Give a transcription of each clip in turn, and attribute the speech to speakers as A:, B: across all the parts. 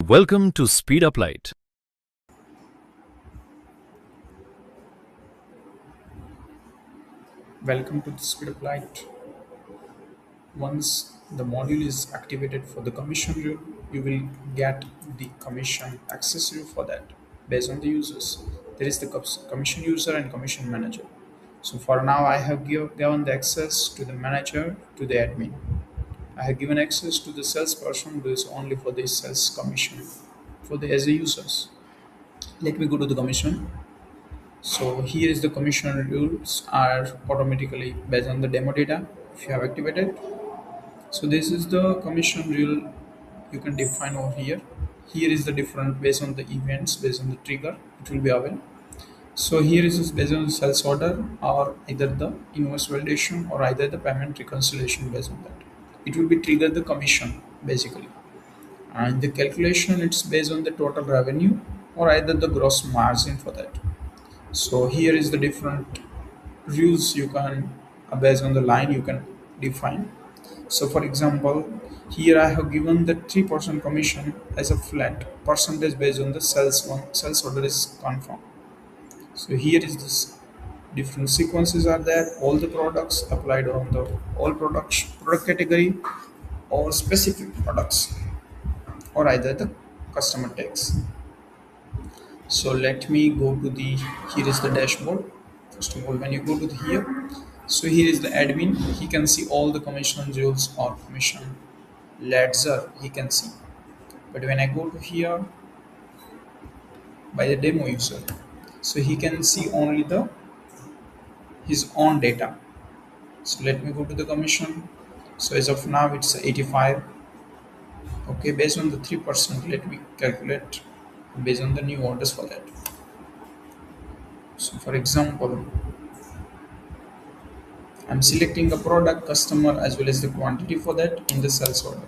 A: Welcome to Speeduplight.
B: Welcome to the Speeduplight. Once the module is activated for the commission rule, you will get the commission access rule for that based on the users. There is the commission user and commission manager. So for now, I have given the access to the manager to the admin. I have given access to the salesperson who is only for the sales commission for the as a users. Let me go to the commission. So here is the commission rules are automatically based on the demo data if you have activated. So this is the commission rule you can define over here. Here is the different based on the events, based on the trigger, it will be available. So here is this based on the sales order or either the invoice validation or either the payment reconciliation based on that. It will be trigger the commission basically. And the calculation it's based on the total revenue or either the gross margin for that. So here is the different rules you can based on the line you can define. So for example, here I have given the 3% commission as a flat percentage based on the sales order is confirmed. So here is this different sequences are there, all the products applied on the all product category or specific products or either the customer tax. So let me go to the here is the dashboard. First of all, when you go to the here, so here is the admin. He can see all the commission rules or commission ledger he can see. But when I go to here by the demo user, so he can see only the his own data. So let me go to the commission. So as of now it's 85. Okay, based on the 3%, let me calculate based on the new orders for that. So for example, I'm selecting a product, customer as well as the quantity for that in the sales order.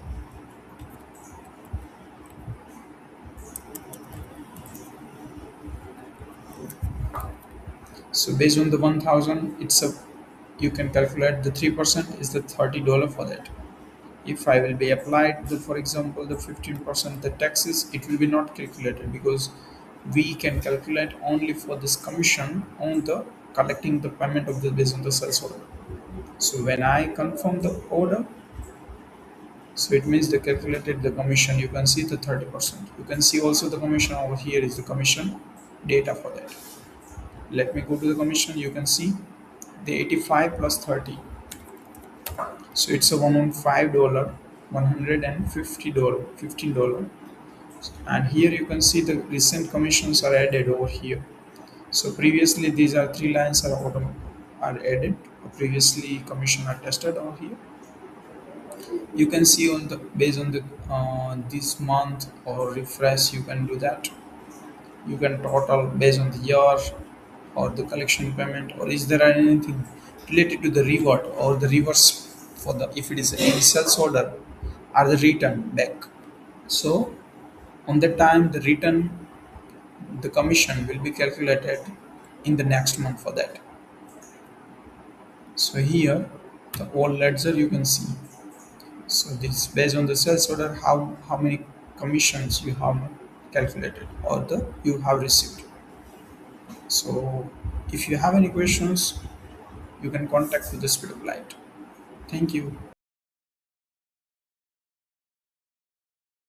B: So based on the 1000, it's a you can calculate the 3% is the $30 for that. If I will be applied the for example the 15% the taxes, it will be not calculated because we can calculate only for this commission on the collecting the payment of the based on the sales order. So when I confirm the order, so it means they calculated the commission. You can see the 30%. You can see also the commission over here is the commission data for that. Let me go to the commission. You can see the 85 plus 30. So it's a $105, $150, $15. And here you can see the recent commissions are added over here. So previously these are three lines are added. Previously commission are tested over here. You can see on the based on the this month or refresh you can do that. You can total based on the year or the collection payment or is there anything related to the reward or the reverse for the if it is any sales order are the return back. So on the time the return the commission will be calculated in the next month for that. So here the whole ledger you can see. So this based on the sales order how many commissions you have calculated or the you have received. So if you have any questions, you can contact with the Speeduplight. Thank you.